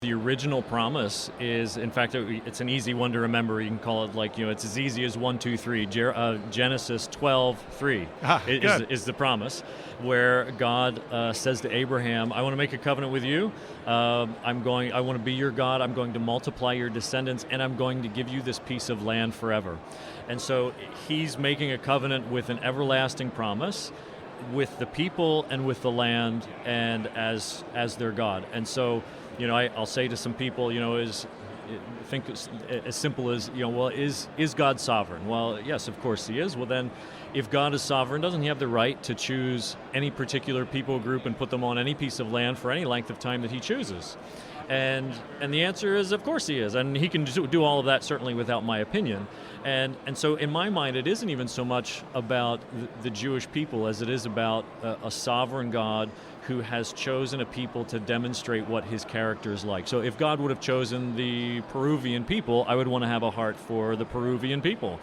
The original promise is, in fact, it's an easy one to remember. You can call it it's as easy as 1, 2, 3. Genesis 12:3 is the promise, where God says to Abraham, "I want to make a covenant with you. I want to be your God. I'm going to multiply your descendants, and I'm going to give you this piece of land forever." And so He's making a covenant with an everlasting promise, with the people and with the land, and as their God. And so, I'll say to some people, think as simple as, is God sovereign? Well, yes, of course He is. Well, then, if God is sovereign, doesn't He have the right to choose any particular people group and put them on any piece of land for any length of time that He chooses? And the answer is, of course He is. And He can do all of that, certainly without my opinion. And so in my mind, it isn't even so much about the Jewish people as it is about a sovereign God who has chosen a people to demonstrate what His character is like. So if God would have chosen the Peruvian people, I would want to have a heart for the Peruvian people,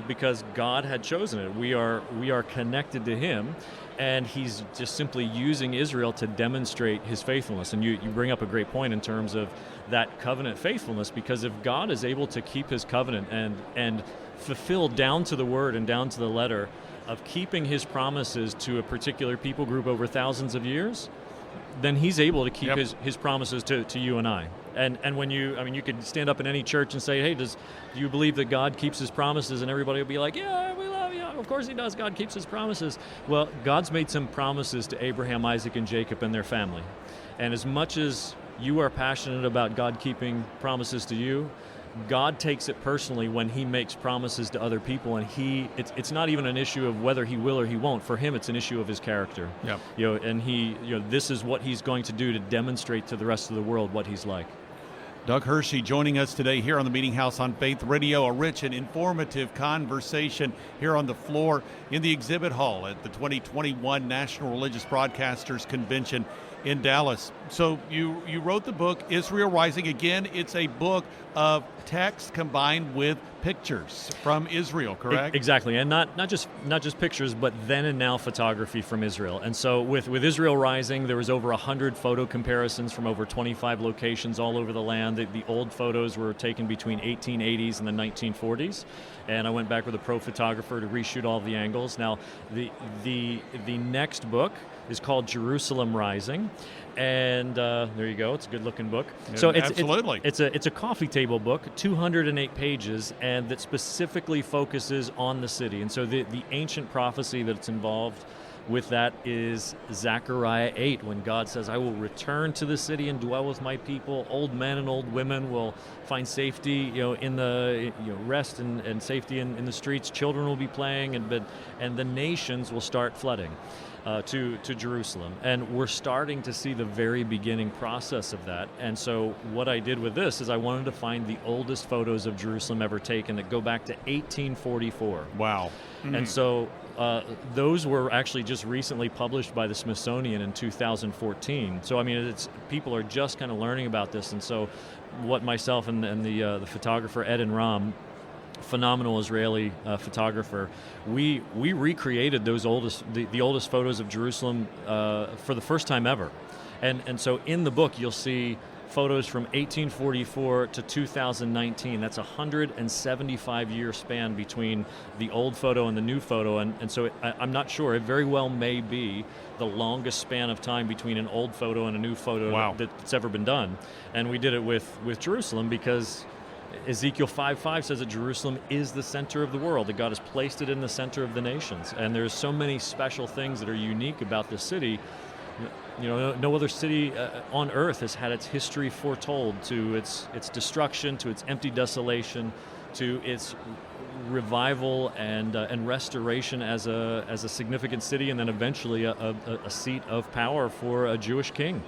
because God had chosen it. We are connected to Him, and He's just simply using Israel to demonstrate His faithfulness. And you bring up a great point in terms of that covenant faithfulness, because if God is able to keep His covenant and fulfill down to the word and down to the letter of keeping His promises to a particular people group over thousands of years, then He's able to keep his promises to you and I. And when you could stand up in any church and say, "Hey, do you believe that God keeps His promises?" And everybody will be like, "Yeah, we love you. Of course He does. God keeps His promises." Well, God's made some promises to Abraham, Isaac, and Jacob and their family. And as much as you are passionate about God keeping promises to you, God takes it personally when He makes promises to other people, and it's not even an issue of whether He will or He won't. For Him, it's an issue of His character. Yep. And this is what He's going to do to demonstrate to the rest of the world what He's like. Doug Hershey joining us today here on the Meeting House on Faith Radio. A rich and informative conversation here on the floor in the exhibit hall at the 2021 National Religious Broadcasters Convention in Dallas. So you wrote the book, Israel Rising. Again, it's a book of text combined with pictures from Israel, correct? Exactly, and not just pictures, but then and now photography from Israel. And so with Israel Rising, there was over 100 photo comparisons from over 25 locations all over the land. The old photos were taken between 1880s and the 1940s, and I went back with a pro photographer to reshoot all the angles. Now, the next book is called Jerusalem Rising, and there you go. It's a good-looking book. Yeah, so absolutely, it's a coffee table book, 208 pages, and that specifically focuses on the city. And so the ancient prophecy that's involved with that is Zechariah 8, when God says, "I will return to the city and dwell with my people. Old men and old women will find safety, in the rest and safety in the streets. Children will be playing, and the nations will start flooding to Jerusalem." And we're starting to see the very beginning process of that. And so what I did with this is I wanted to find the oldest photos of Jerusalem ever taken that go back to 1844. Wow. Mm-hmm. And so those were actually just recently published by the Smithsonian in 2014. So people are just kind of learning about this. And so what myself and the photographer Ed and Ram, phenomenal Israeli photographer, we recreated the oldest photos of Jerusalem for the first time ever. And so in the book you'll see photos from 1844 to 2019. That's a 175-year span between the old photo and the new photo. And so I'm not sure. It very well may be the longest span of time between an old photo and a new photo that's ever been done. And we did it with Jerusalem because Ezekiel 5:5 says that Jerusalem is the center of the world, that God has placed it in the center of the nations. And there's so many special things that are unique about this city. No other city on earth has had its history foretold, to its destruction, to its empty desolation, to its revival and restoration as a significant city, and then eventually a seat of power for a Jewish king.